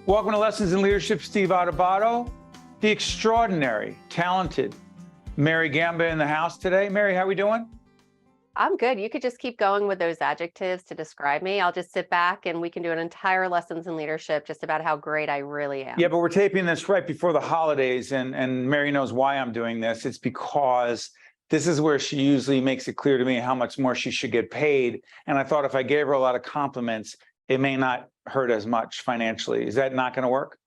Welcome to Lessons in Leadership, Steve Adubato, the extraordinary, talented Mary Gamba in the house today. Mary, how are we doing? I'm good. You could just keep going with those adjectives to describe me. I'll just sit back and we can do an entire Lessons in Leadership just about how great I really am. Yeah, but we're taping this right before the holidays, and Mary knows why I'm doing this. It's because this is where she usually makes it clear to me how much more she should get paid. And I thought if I gave her a lot of compliments, it may not hurt as much financially. Is that not going to work?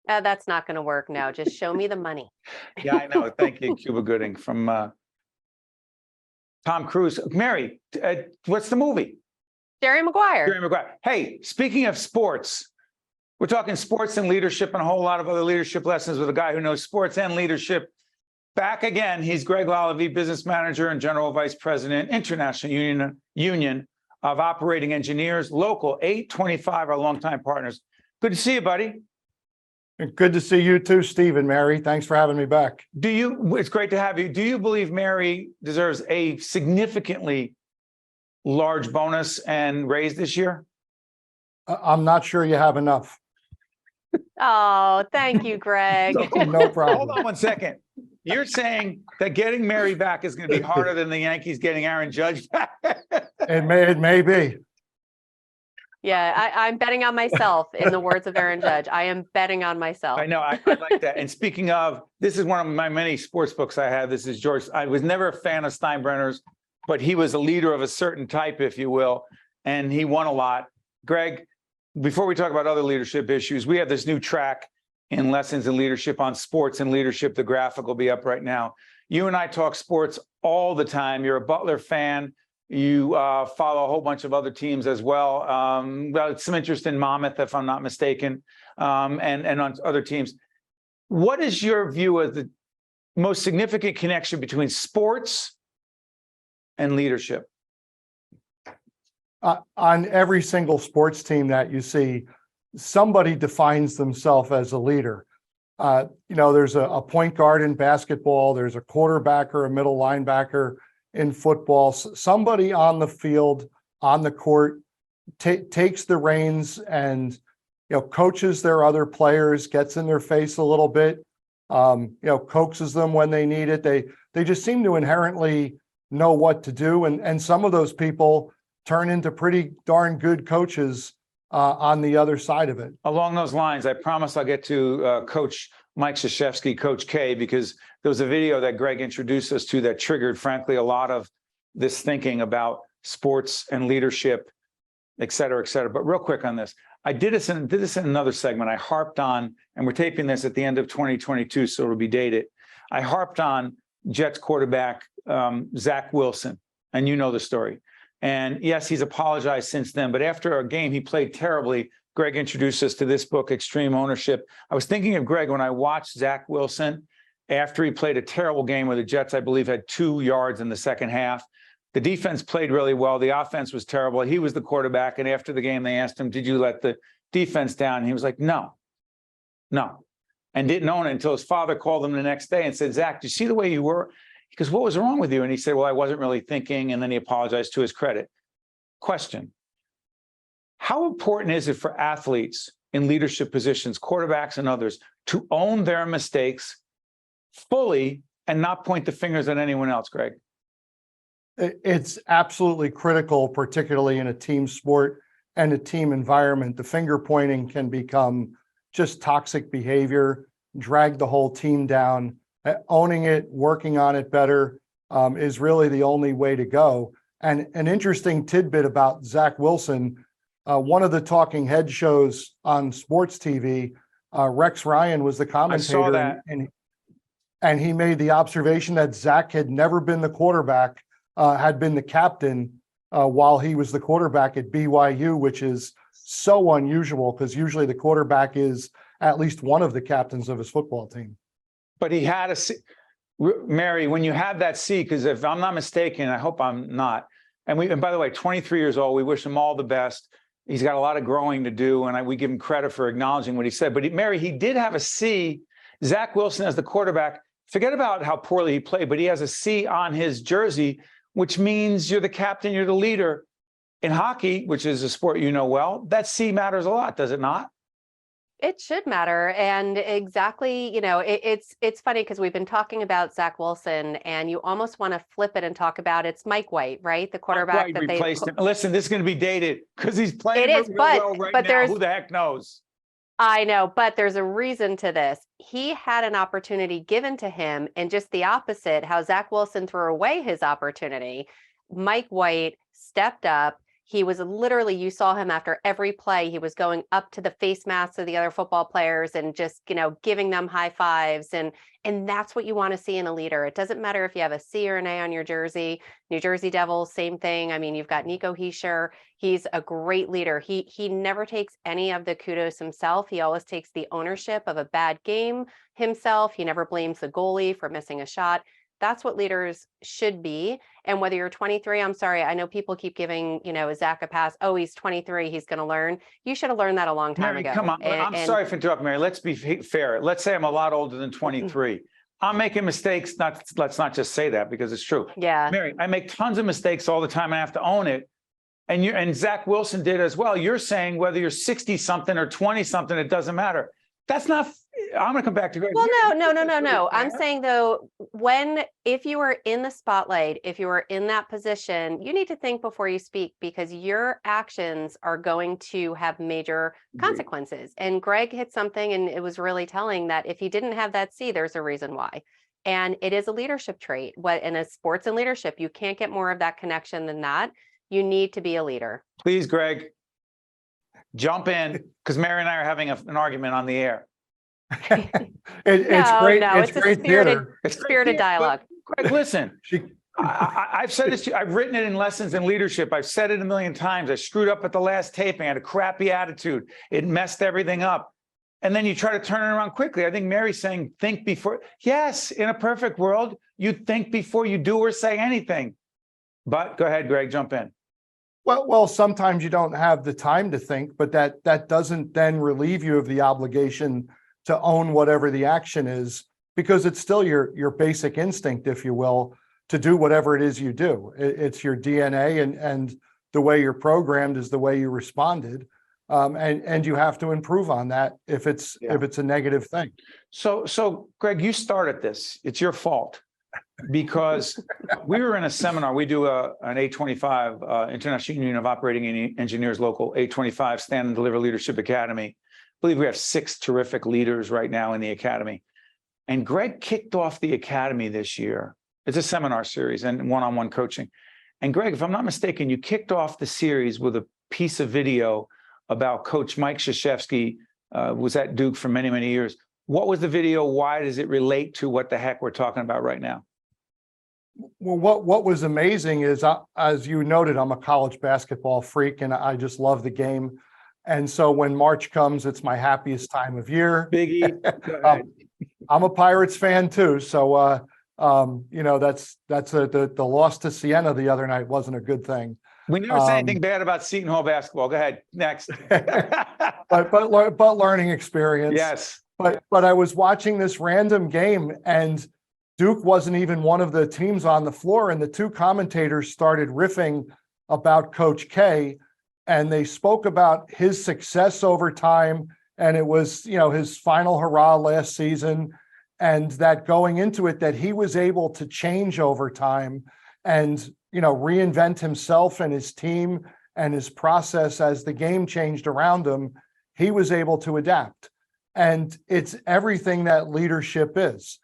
That's not going to work now. Just show me the money. Yeah, I know. Thank you, Cuba Gooding from Tom Cruise. Mary, what's the movie? Jerry Maguire. Jerry Maguire. Hey, speaking of sports, we're talking sports and leadership and a whole lot of other leadership lessons with a guy who knows sports and leadership. Back again, he's Greg Lalevee, business manager and general vice president, International Union of Operating Engineers, Local 825, our longtime partners. Good to see you, buddy. Good to see you too, Steve and Mary. Thanks for having me back. It's great to have you. Do you believe Mary deserves a significantly large bonus and raise this year? I'm not sure you have enough. Oh, thank you, Greg. No problem. Hold on one second. You're saying that getting Mary back is going to be harder than the Yankees getting Aaron Judge back? It may be. Yeah, I'm betting on myself, in the words of Aaron Judge. I am betting on myself. I know. I like that. And speaking of, this is one of my many sports books I have. This is George. I was never a fan of Steinbrenner's, but he was a leader of a certain type, if you will, and he won a lot. Greg, before we talk about other leadership issues, we have this new track in Lessons in Leadership on sports and leadership. The graphic will be up right now. You and I talk sports all the time. You're a Butler fan. You follow a whole bunch of other teams as well. Some interest in Monmouth, if I'm not mistaken, and on other teams. What is your view of the most significant connection between sports and leadership? On every single sports team that you see, somebody defines themselves as a leader. There's a point guard in basketball, there's a quarterback or a middle linebacker in football. Somebody on the field, on the court, takes the reins and coaches their other players, gets in their face a little bit, coaxes them when they need it. They just seem to inherently know what to do, and some of those people turn into pretty darn good coaches on the other side of it. Along those lines, I promise I'll get to Coach Mike Krzyzewski, Coach K, because there was a video that Greg introduced us to that triggered, frankly, a lot of this thinking about sports and leadership, et cetera, et cetera. But real quick on this, I did this in another segment. I harped on, and we're taping this at the end of 2022, so it'll be dated. I harped on Jets quarterback Zach Wilson, and you know the story. And yes, he's apologized since then, but after a game, he played terribly. Greg introduced us to this book, Extreme Ownership. I was thinking of Greg when I watched Zach Wilson after he played a terrible game where the Jets, I believe, had 2 yards in the second half. The defense played really well. The offense was terrible. He was the quarterback. And after the game, they asked him, did you let the defense down? And he was like, no, and didn't own it until his father called him the next day and said, Zach, do you see the way you were? He goes, what was wrong with you? And he said, well, I wasn't really thinking. And then he apologized to his credit. Question. How important is it for athletes in leadership positions, quarterbacks and others, to own their mistakes fully and not point the fingers at anyone else, Greg? It's absolutely critical, particularly in a team sport and a team environment. The finger pointing can become just toxic behavior, drag the whole team down. Owning it, working on it better is really the only way to go. And an interesting tidbit about Zach Wilson, one of the talking head shows on sports TV, Rex Ryan was the commentator. I saw that. And he made the observation that Zach had never been the quarterback, had been the captain while he was the quarterback at BYU, which is so unusual because usually the quarterback is at least one of the captains of his football team. But he had a seat. Mary, when you have that seat, because if I'm not mistaken, I hope I'm not, and by the way, 23 years old, we wish him all the best. He's got a lot of growing to do, and we give him credit for acknowledging what he said. But Mary, he did have a C. Zach Wilson as the quarterback, forget about how poorly he played, but he has a C on his jersey, which means you're the captain, you're the leader. In hockey, which is a sport you know well, that C matters a lot, does it not? It should matter. And exactly, it's funny because we've been talking about Zach Wilson and you almost want to flip it and talk about it's Mike White, right? The quarterback White that they replaced him. Listen, this is going to be dated because he's playing It is, real but well right but now. there's Who the heck knows? I know, but there's a reason to this. He had an opportunity given to him, and just the opposite, how Zach Wilson threw away his opportunity. Mike White stepped up. He was literally, you saw him after every play. He was going up to the face masks of the other football players and just, giving them high fives. And that's what you want to see in a leader. It doesn't matter if you have a C or an A on your jersey. New Jersey Devils, same thing. I mean, you've got Nico Hischier. He's a great leader. He never takes any of the kudos himself. He always takes the ownership of a bad game himself. He never blames the goalie for missing a shot. That's what leaders should be. And whether you're 23, I'm sorry, I know people keep giving, Zach a pass. Oh, he's 23, he's going to learn. You should have learned that a long time Mary, ago. come on. I'm sorry for interrupting, Mary. Let's be fair. Let's say I'm a lot older than 23. I'm making mistakes. Let's not just say that because it's true. Yeah. Mary, I make tons of mistakes all the time. I have to own it. And Zach Wilson did as well. You're saying whether you're 60 something or 20 something, it doesn't matter. That's not. I'm going to come back to Greg. Well, no. I'm saying though, if you are in the spotlight, if you are in that position, you need to think before you speak because your actions are going to have major consequences. And Greg hit something, and it was really telling that if he didn't have that C, there's a reason why. And it is a leadership trait. What in a sports and leadership, you can't get more of that connection than that. You need to be a leader. Please, Greg, jump in because Mary and I are having an argument on the air. It's great. No, it's great theater. It's spirited dialogue. Greg, listen, I've said this to you. I've written it in Lessons in Leadership. I've said it a million times. I screwed up at the last taping. I had a crappy attitude. It messed everything up. And then you try to turn it around quickly. I think Mary's saying, think before. Yes, in a perfect world, you think before you do or say anything. But go ahead, Greg, jump in. Well, sometimes you don't have the time to think, but that doesn't then relieve you of the obligation to own whatever the action is, because it's still your basic instinct, if you will, to do whatever it is you do. It's your DNA, and the way you're programmed is the way you responded. And you have to improve on that if it's a negative thing. So Greg, you started this. It's your fault. Because we were in a seminar, we do an 825 International Union of Operating Engineers Local 825 Stand and Deliver Leadership Academy. I believe we have 6 terrific leaders right now in the academy. And Greg kicked off the academy this year. It's a seminar series and one-on-one coaching. And Greg, if I'm not mistaken, you kicked off the series with a piece of video about Coach Mike Krzyzewski, was at Duke for many, many years. What was the video? Why does it relate to what the heck we're talking about right now? Well, what was amazing is, as you noted, I'm a college basketball freak and I just love the game. And so when March comes, it's my happiest time of year. Biggie. I'm a Pirates fan too. So, that's the loss to Siena the other night wasn't a good thing. We never say anything bad about Seton Hall basketball. Go ahead. Next. but learning experience. Yes. But I was watching this random game and Duke wasn't even one of the teams on the floor, and the 2 commentators started riffing about Coach K, and they spoke about his success over time, and it was, his final hurrah last season, and that going into it, that he was able to change over time and, reinvent himself and his team and his process as the game changed around him. He was able to adapt, and it's everything that leadership is.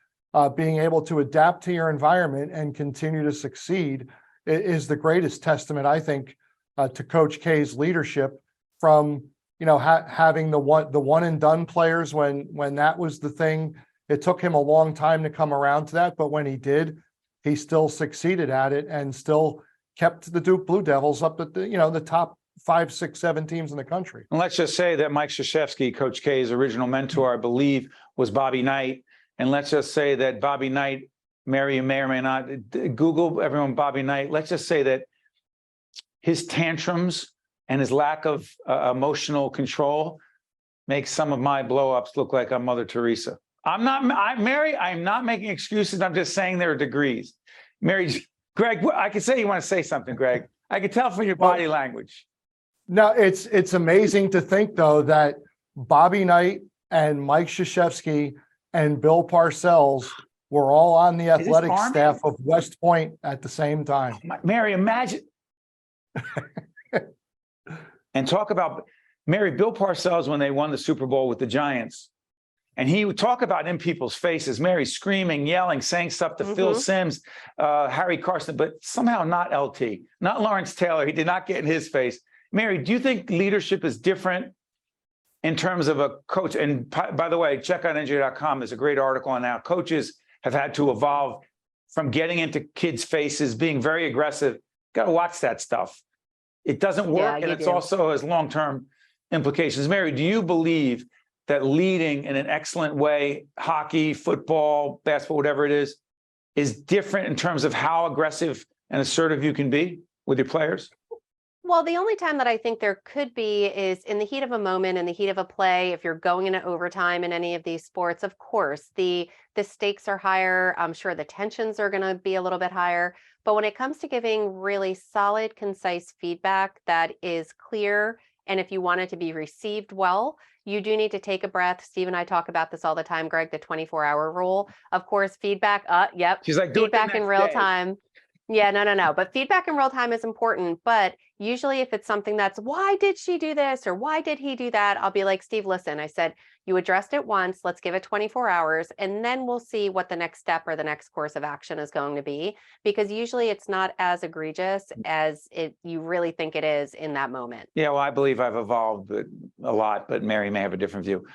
Being able to adapt to your environment and continue to succeed is the greatest testament, I think, to Coach K's leadership. From having the one and done players when that was the thing. It took him a long time to come around to that, but when he did, he still succeeded at it and still kept the Duke Blue Devils up at the top 5, 6, 7 teams in the country. And let's just say that Mike Krzyzewski, Coach K's original mentor, I believe, was Bobby Knight. And let's just say that Bobby Knight, Mary, you may or may not, Google everyone Bobby Knight. Let's just say that his tantrums and his lack of emotional control makes some of my blow-ups look like I'm Mother Teresa. Mary, I'm not making excuses. I'm just saying there are degrees. Mary, Greg, I can say you want to say something, Greg. I can tell from your body language. No, it's amazing to think, though, that Bobby Knight and Mike Krzyzewski and Bill Parcells were all on the athletic Army? staff of West Point at the same time. Mary, imagine. And talk about, Mary, Bill Parcells, when they won the Super Bowl with the Giants, and he would talk about in people's faces, Mary screaming, yelling, saying stuff to Phil Simms, Harry Carson, but somehow not LT, not Lawrence Taylor. He did not get in his face. Mary, do you think leadership is different in terms of a coach? And by the way, check out NJ.com. There's a great article on how coaches have had to evolve from getting into kids' faces, being very aggressive. Got to watch that stuff. It doesn't work, and it's also has long-term implications. Mary, do you believe that leading in an excellent way, hockey, football, basketball, whatever it is different in terms of how aggressive and assertive you can be with your players? Well, the only time that I think there could be is in the heat of a moment, in the heat of a play. If you're going into overtime in any of these sports, of course, the stakes are higher. I'm sure the tensions are going to be a little bit higher. But when it comes to giving really solid, concise feedback that is clear, and if you want it to be received well, you do need to take a breath. Steve and I talk about this all the time, Greg, the 24-hour rule. Of course, feedback, yep. She's like, feedback in real time. Yeah, no. But feedback in real time is important. But usually if it's something that's, why did she do this? Or why did he do that? I'll be like, Steve, listen, I said, you addressed it once, let's give it 24 hours. And then we'll see what the next step or the next course of action is going to be. Because usually it's not as egregious as you really think it is in that moment. Yeah, well, I believe I've evolved a lot, but Mary may have a different view.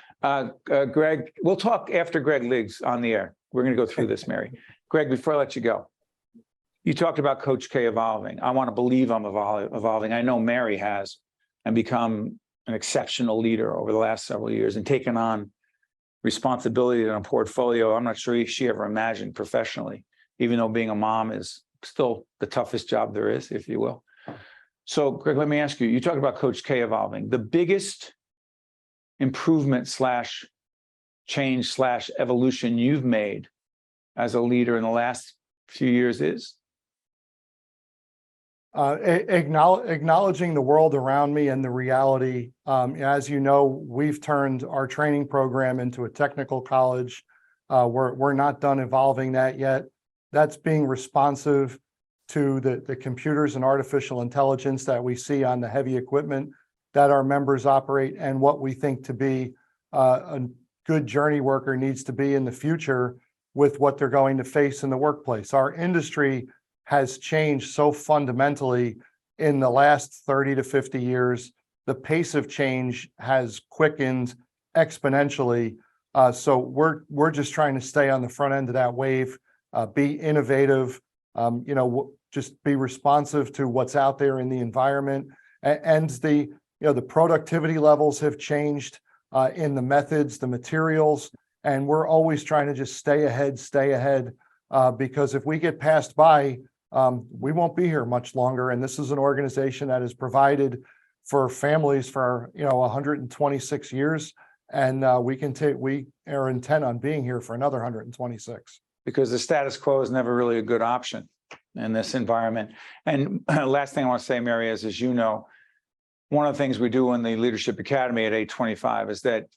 Greg, we'll talk after Greg leaves on the air. We're going to go through this, Mary. Greg, before I let you go, you talked about Coach K evolving. I want to believe I'm evolving. I know Mary has, and become an exceptional leader over the last several years and taken on responsibility in a portfolio I'm not sure she ever imagined professionally, even though being a mom is still the toughest job there is, if you will. So, Greg, let me ask you, you talked about Coach K evolving. The biggest improvement / change / evolution you've made as a leader in the last few years is? Acknowledging the world around me and the reality. As you know, we've turned our training program into a technical college. We're not done evolving that yet. That's being responsive to the computers and artificial intelligence that we see on the heavy equipment that our members operate, and what we think to be a good journey worker needs to be in the future with what they're going to face in the workplace. Our industry has changed so fundamentally in the last 30 to 50 years. The pace of change has quickened exponentially. So we're just trying to stay on the front end of that wave, be innovative, just be responsive to what's out there in the environment. And the productivity levels have changed in the methods, the materials, and we're always trying to just stay ahead, because if we get passed by, we won't be here much longer. And this is an organization that has provided for families for 126 years, and we are intent on being here for another 126. Because the status quo is never really a good option in this environment. And last thing I want to say, Mary, is, as you know, one of the things we do in the Leadership Academy at 825 is that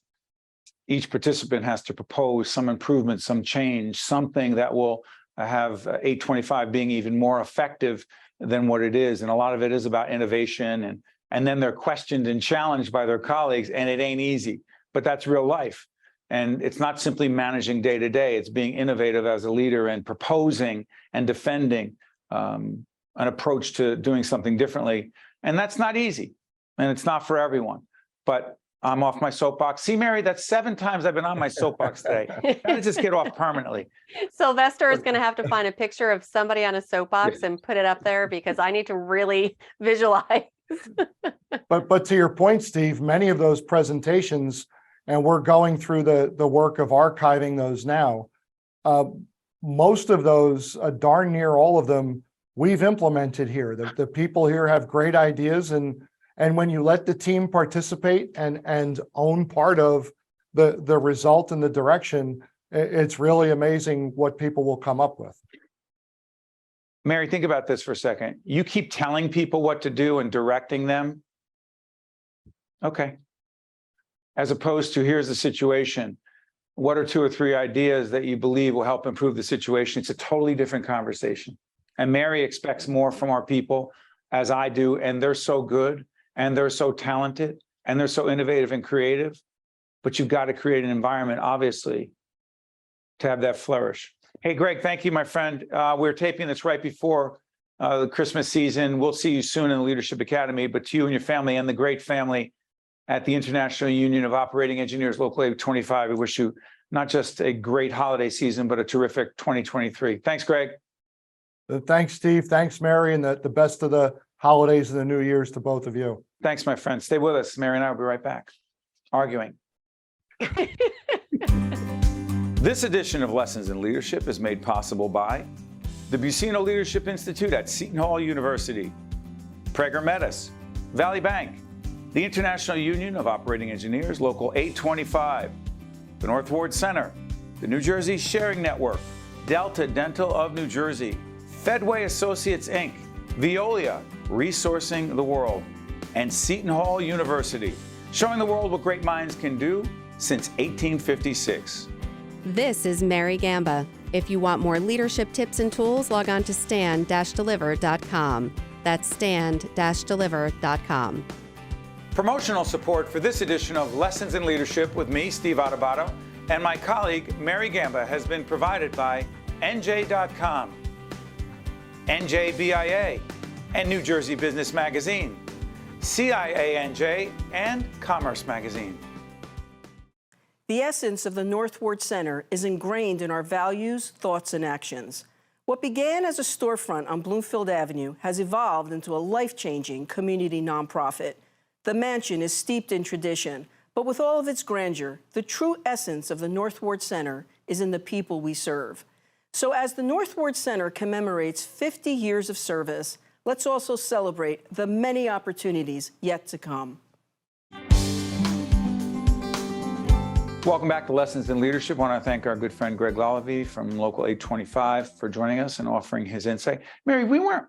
each participant has to propose some improvement, some change, something that will have 825 being even more effective than what it is. And a lot of it is about innovation, and then they're questioned and challenged by their colleagues, and it ain't easy, but that's real life. And it's not simply managing day to day, it's being innovative as a leader and proposing and defending an approach to doing something differently. And that's not easy, and it's not for everyone, but I'm off my soapbox. See, Mary, that's 7 times I've been on my soapbox today. Gotta just get off permanently. Sylvester is going to have to find a picture of somebody on a soapbox and put it up there, because I need to really visualize. But to your point, Steve, many of those presentations, and we're going through the work of archiving those now, most of those, darn near all of them, we've implemented here. The people here have great ideas, and when you let the team participate and own part of the result and the direction, it's really amazing what people will come up with. Mary, think about this for a second. You keep telling people what to do and directing them. Okay. as opposed to here's the situation. What are 2 or 3 ideas that you believe will help improve the situation? It's a totally different conversation. And Mary expects more from our people, as I do, and they're so good, and they're so talented, and they're so innovative and creative. But you've got to create an environment, obviously, to have that flourish. Hey, Greg, thank you, my friend. We're taping this right before the Christmas season. We'll see you soon in the Leadership Academy, but to you and your family and the great family at the International Union of Operating Engineers, Local 825, we wish you not just a great holiday season, but a terrific 2023. Thanks, Greg. Thanks, Steve. Thanks, Mary, and the best of the holidays and the New Year's to both of you. Thanks, my friend. Stay with us. Mary and I will be right back, arguing. This edition of Lessons in Leadership is made possible by the Buccino Leadership Institute at Seton Hall University, Prager Metis, Valley Bank, the International Union of Operating Engineers, Local 825, the North Ward Center, the New Jersey Sharing Network, Delta Dental of New Jersey, Fedway Associates, Inc., Veolia, Resourcing the World, and Seton Hall University, showing the world what great minds can do since 1856. This is Mary Gamba. If you want more leadership tips and tools, log on to stand-deliver.com. That's stand-deliver.com. Promotional support for this edition of Lessons in Leadership with me, Steve Adubato, and my colleague, Mary Gamba, has been provided by NJ.com, NJBIA, and New Jersey Business Magazine, CIANJ, and Commerce Magazine. The essence of the North Ward Center is ingrained in our values, thoughts, and actions. What began as a storefront on Bloomfield Avenue has evolved into a life-changing community nonprofit. The mansion is steeped in tradition, but with all of its grandeur, the true essence of the North Ward Center is in the people we serve. So as the North Ward Center commemorates 50 years of service, let's also celebrate the many opportunities yet to come. Welcome back to Lessons in Leadership. I want to thank our good friend Greg Lalevee from Local 825 for joining us and offering his insight. Mary, we weren't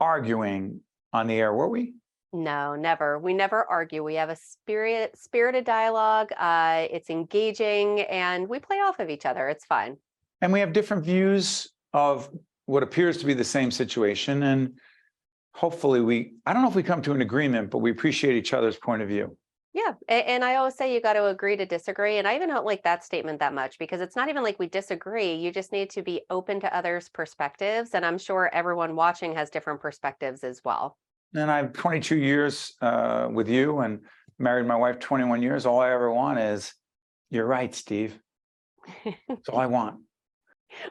arguing on the air, were we? No, never. We never argue. We have a spirited dialogue. It's engaging, and we play off of each other. It's fine. And we have different views of what appears to be the same situation. And hopefully I don't know if we come to an agreement, but we appreciate each other's point of view. Yeah. And I always say you got to agree to disagree. And I even don't like that statement that much, because it's not even like we disagree. You just need to be open to others' perspectives. And I'm sure everyone watching has different perspectives as well. And I have 22 years with you and married my wife 21 years. All I ever want is, you're right, Steve. That's all I want.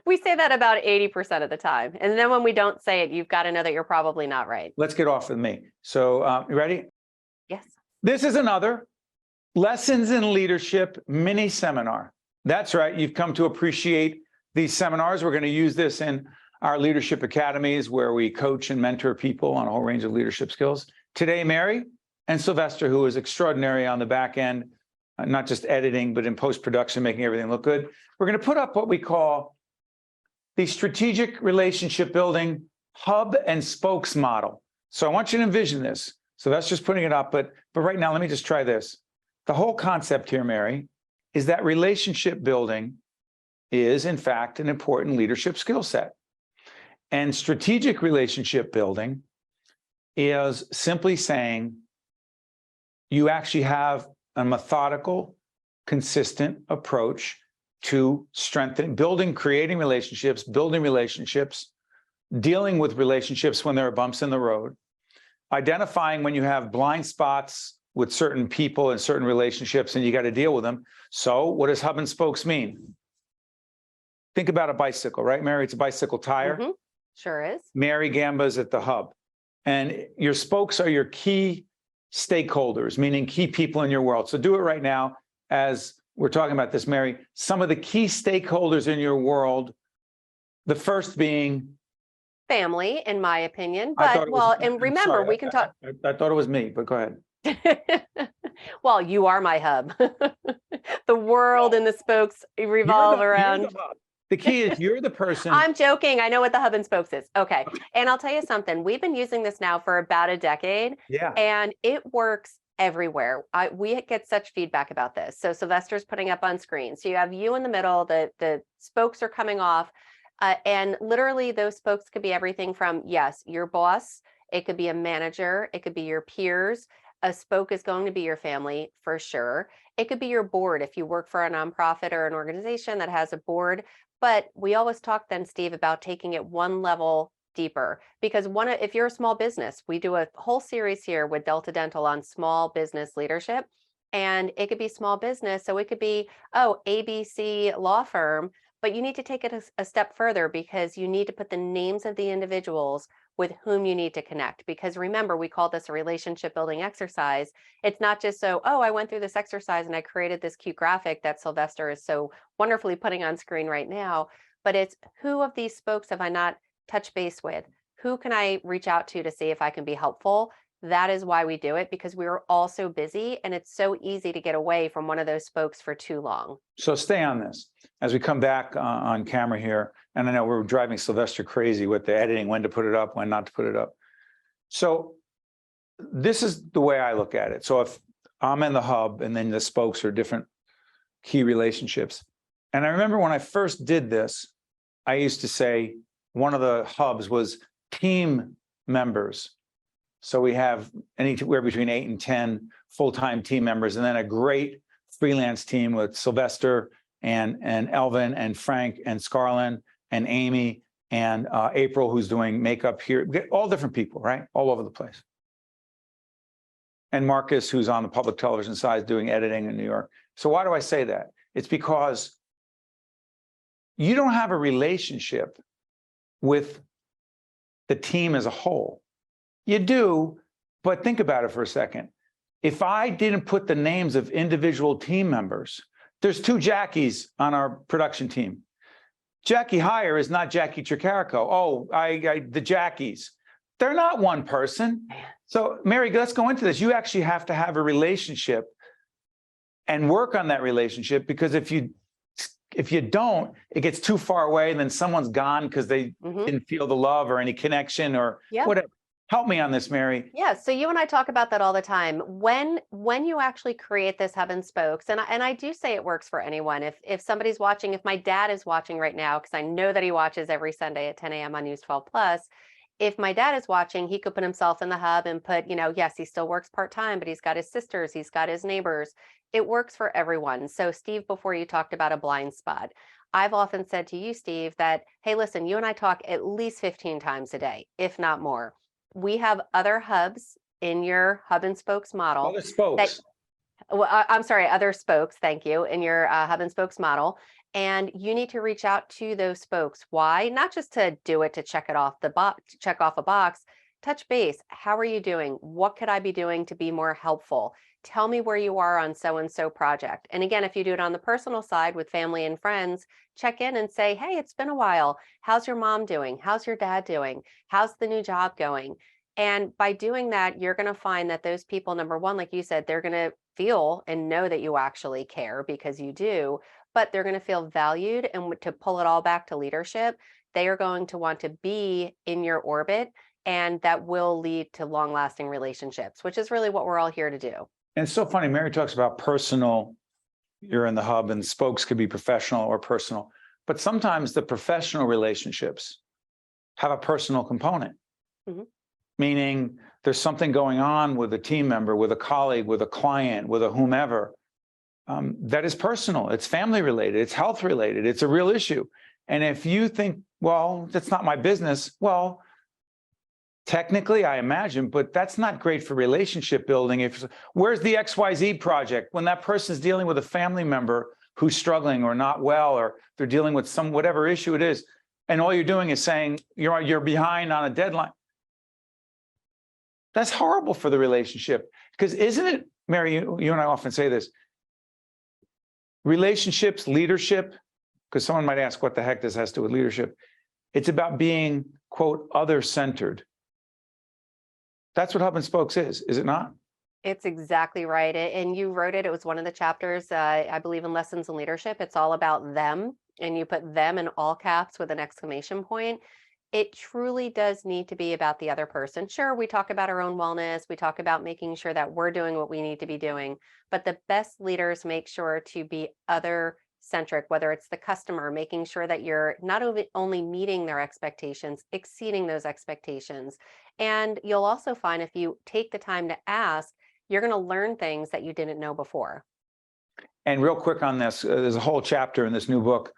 We say that about 80% of the time. And then when we don't say it, you've got to know that you're probably not right. Let's get off with me. So you ready? Yes. This is another Lessons in Leadership mini seminar. That's right. You've come to appreciate these seminars. We're going to use this in our leadership academies, where we coach and mentor people on a whole range of leadership skills. Today, Mary and Sylvester, who is extraordinary on the back end, not just editing, but in post-production, making everything look good. We're going to put up what we call the strategic relationship building hub and spokes model. So I want you to envision this. So that's just putting it up. But right now, let me just try this. The whole concept here, Mary, is that relationship building is, in fact, an important leadership skill set. And strategic relationship building is simply saying you actually have a methodical, consistent approach to strengthening, creating relationships, building relationships, dealing with relationships when there are bumps in the road, identifying when you have blind spots with certain people and certain relationships and you got to deal with them. So what does hub and spokes mean? Think about a bicycle, right, Mary? It's a bicycle tire. Mm-hmm. Sure is. Mary Gamba's at the hub. And your spokes are your key stakeholders, meaning key people in your world. So do it right now as we're talking about this, Mary. Some of the key stakeholders in your world, the first being family, in my opinion. But well, and remember, sorry, we can talk. I thought it was me, but go ahead. Well, you are my hub. The world and the spokes revolve around. The key is you're the person. I'm joking. I know what the hub and spokes is. Okay. And I'll tell you something. We've been using this now for about a decade. Yeah. And it works everywhere. We get such feedback about this. So Sylvester's putting up on screen. So you have you in the middle, the spokes are coming off, and literally those spokes could be everything from, yes, your boss, it could be a manager, it could be your peers. A spoke is going to be your family for sure. It could be your board if you work for a nonprofit or an organization that has a board. But we always talk then, Steve, about taking it one level deeper, because if you're a small business, we do a whole series here with Delta Dental on small business leadership, and it could be small business. So it could be, ABC law firm, but you need to take it a step further, because you need to put the names of the individuals with whom you need to connect. Because remember, we call this a relationship building exercise. It's not just I went through this exercise and I created this cute graphic that Sylvester is so wonderfully putting on screen right now, but it's who of these spokes have I not touched base with? Who can I reach out to see if I can be helpful? That is why we do it, because we are all so busy and it's so easy to get away from one of those spokes for too long. So stay on this as we come back on camera here. And I know we're driving Sylvester crazy with the editing, when to put it up, when not to put it up. So this is the way I look at it. So if I'm in the hub and then the spokes are different key relationships. And I remember when I first did this, I used to say one of the hubs was team members. So we have anywhere between 8 and 10 full-time team members, and then a great freelance team with Sylvester and Elvin and Frank and Scarlin and Amy and April, who's doing makeup here. All different people, right? All over the place. And Marcus, who's on the public television side, doing editing in New York. So why do I say that? It's because you don't have a relationship with the team as a whole. You do, but think about it for a second. If I didn't put the names of individual team members, there's 2 Jackies on our production team. Jackie Heyer is not Jackie Tricarico. The Jackies. They're not one person. So Mary, let's go into this. You actually have to have a relationship and work on that relationship, because if you don't, it gets too far away and then someone's gone because they didn't feel the love or any connection or whatever. Help me on this, Mary. Yeah, so you and I talk about that all the time. When you actually create this hub and spokes, and I do say it works for anyone. If somebody's watching, if my dad is watching right now, because I know that he watches every Sunday at 10 a.m. on News 12 Plus, if my dad is watching, he could put himself in the hub and put, yes, he still works part-time, but he's got his sisters, he's got his neighbors. It works for everyone. So Steve, before you talked about a blind spot, I've often said to you, Steve, that, hey, listen, you and I talk at least 15 times a day, if not more. We have other hubs in your hub and spokes model. Other spokes. I'm sorry, other spokes. Thank you. In your hub and spokes model. And you need to reach out to those spokes. Why? Not just to do it to check it off check off a box. Touch base. How are you doing? What could I be doing to be more helpful? Tell me where you are on so-and-so project. And again, if you do it on the personal side with family and friends, check in and say, hey, it's been a while. How's your mom doing? How's your dad doing? How's the new job going? And by doing that, you're going to find that those people, number one, like you said, they're going to feel and know that you actually care, because you do, but they're going to feel valued. And to pull it all back to leadership, they are going to want to be in your orbit, and that will lead to long-lasting relationships, which is really what we're all here to do. And it's so funny, Mary talks about personal, you're in the hub, and spokes could be professional or personal, but sometimes the professional relationships have a personal component, meaning there's something going on with a team member, with a colleague, with a client, with a whomever, that is personal. It's family related, it's health related, it's a real issue. And if you think, well, that's not my business, well, technically, I imagine, but that's not great for relationship building. Where's the XYZ project when that person's dealing with a family member who's struggling or not well, or they're dealing with some whatever issue it is, and all you're doing is saying you're behind on a deadline? That's horrible for the relationship. Because isn't it, Mary, you and I often say this, relationships, leadership, because someone might ask what the heck this has to do with leadership. It's about being, quote, other-centered. That's what Hub and Spokes is it not? It's exactly right. And you wrote it. It was one of the chapters, I believe, in Lessons in Leadership. It's all about them. And you put them in all caps with an exclamation point. it truly does need to be about the other person. Sure, we talk about our own wellness, we talk about making sure that we're doing what we need to be doing, but the best leaders make sure to be other centric, whether it's the customer, making sure that you're not only meeting their expectations, exceeding those expectations. And you'll also find if you take the time to ask, you're going to learn things that you didn't know before. And real quick on this, there's a whole chapter in this new book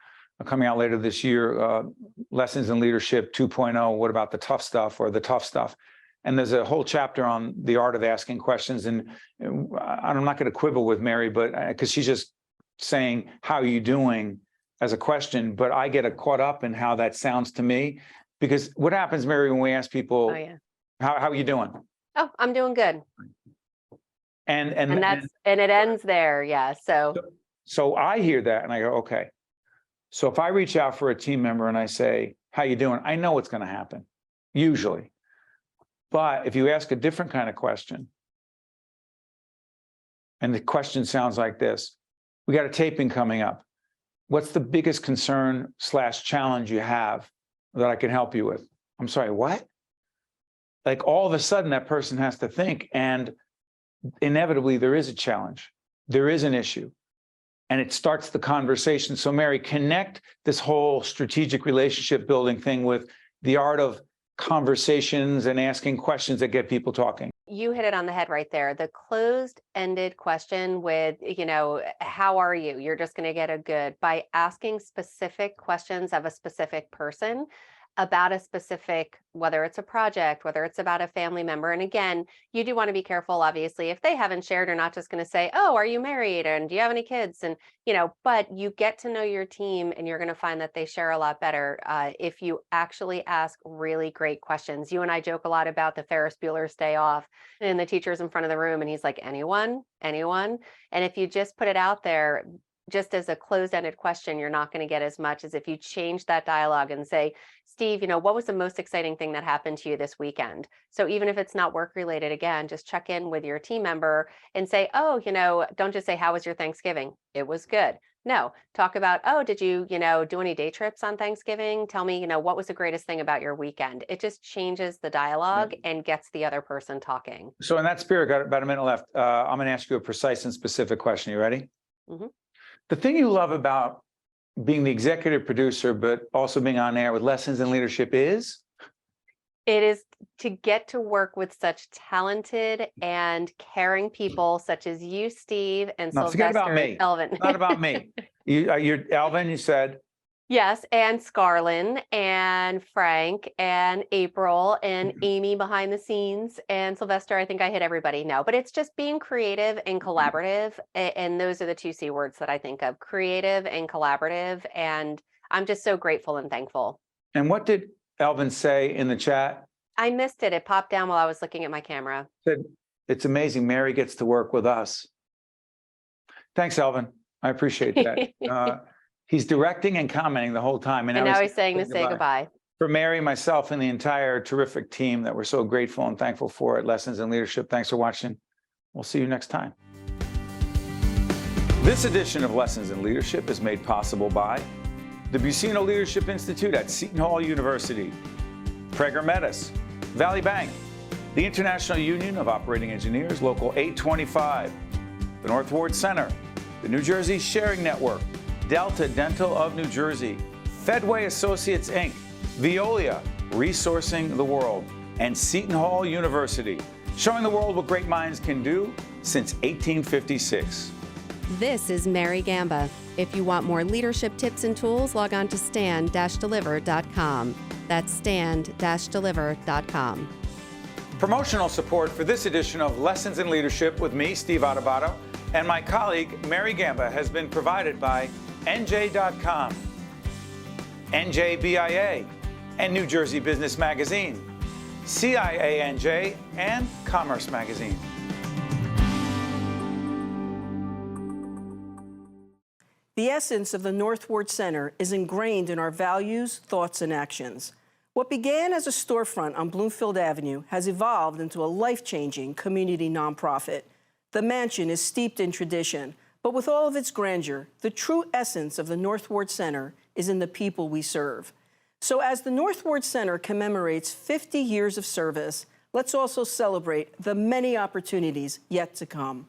coming out later this year, Lessons in Leadership 2.0, what about the tough stuff or the tough stuff? And there's a whole chapter on the art of asking questions. And I'm not going to quibble with Mary, but because she's just saying, how are you doing as a question, but I get caught up in how that sounds to me. Because what happens, Mary, when we ask people, Oh, yeah. how are you doing? Oh, I'm doing good. And it ends there. Yeah. So I hear that and I go, okay. So if I reach out for a team member and I say, how you doing? I know what's going to happen, usually. But if you ask a different kind of question, and the question sounds like this, we got a taping coming up. What's the biggest concern / challenge you have that I can help you with? I'm sorry, what? Like all of a sudden that person has to think, and inevitably there is a challenge. There is an issue. And it starts the conversation. So Mary, connect this whole strategic relationship building thing with the art of conversations and asking questions that get people talking. You hit it on the head right there. The closed-ended question with, how are you? You're just going to get a good by asking specific questions of a specific person about a specific, whether it's a project, whether it's about a family member. And again, you do want to be careful, obviously, if they haven't shared, you're not just going to say, oh, are you married? And do you have any kids? And, but you get to know your team and you're going to find that they share a lot better if you actually ask really great questions. You and I joke a lot about the Ferris Bueller's Day Off, and the teacher's in front of the room and he's like, anyone? And if you just put it out there, just as a closed-ended question, you're not going to get as much as if you change that dialogue and say, Steve, what was the most exciting thing that happened to you this weekend? So even if it's not work related, again, just check in with your team member and say, oh, don't just say, how was your Thanksgiving? It was good. No, talk about, oh, did you, do any day trips on Thanksgiving? Tell me, what was the greatest thing about your weekend? It just changes the dialogue and gets the other person talking. So in that spirit, got about a minute left. I'm going to ask you a precise and specific question. You ready? Mm-hmm. The thing you love about being the executive producer, but also being on air with Lessons in Leadership is? It is to get to work with such talented and caring people such as you, Steve, and No, forget about Sylvester me. Elvin. Not about me. You're Elvin, you said. Yes, and Scarlin and Frank and April and Amy behind the scenes and Sylvester. I think I hit everybody. No, but it's just being creative and collaborative. And those are the two C words that I think of, creative and collaborative. And I'm just so grateful and thankful. And what did Elvin say in the chat? I missed it. It popped down while I was looking at my camera. Said, it's amazing Mary gets to work with us. Thanks, Elvin. I appreciate that. He's directing and commenting the whole time. And now he's saying to say goodbye. For Mary, myself, and the entire terrific team that we're so grateful and thankful for at Lessons in Leadership, thanks for watching. We'll see you next time. This edition of Lessons in Leadership is made possible by the Buccino Leadership Institute at Seton Hall University, Prager Metis, Valley Bank, the International Union of Operating Engineers, Local 825, the North Ward Center, the New Jersey Sharing Network, Delta Dental of New Jersey, Fedway Associates, Inc., Veolia, Resourcing the World, and Seton Hall University, showing the world what great minds can do since 1856. This is Mary Gamba. If you want more leadership tips and tools, log on to stand-deliver.com. That's stand-deliver.com. Promotional support for this edition of Lessons in Leadership with me, Steve Adubato, and my colleague, Mary Gamba, has been provided by NJ.com, NJBIA, and New Jersey Business Magazine, CIANJ, and Commerce Magazine. The essence of the North Ward Center is ingrained in our values, thoughts, and actions. What began as a storefront on Bloomfield Avenue has evolved into a life-changing community nonprofit. The mansion is steeped in tradition, but with all of its grandeur, the true essence of the North Ward Center is in the people we serve. So as the North Ward Center commemorates 50 years of service, let's also celebrate the many opportunities yet to come.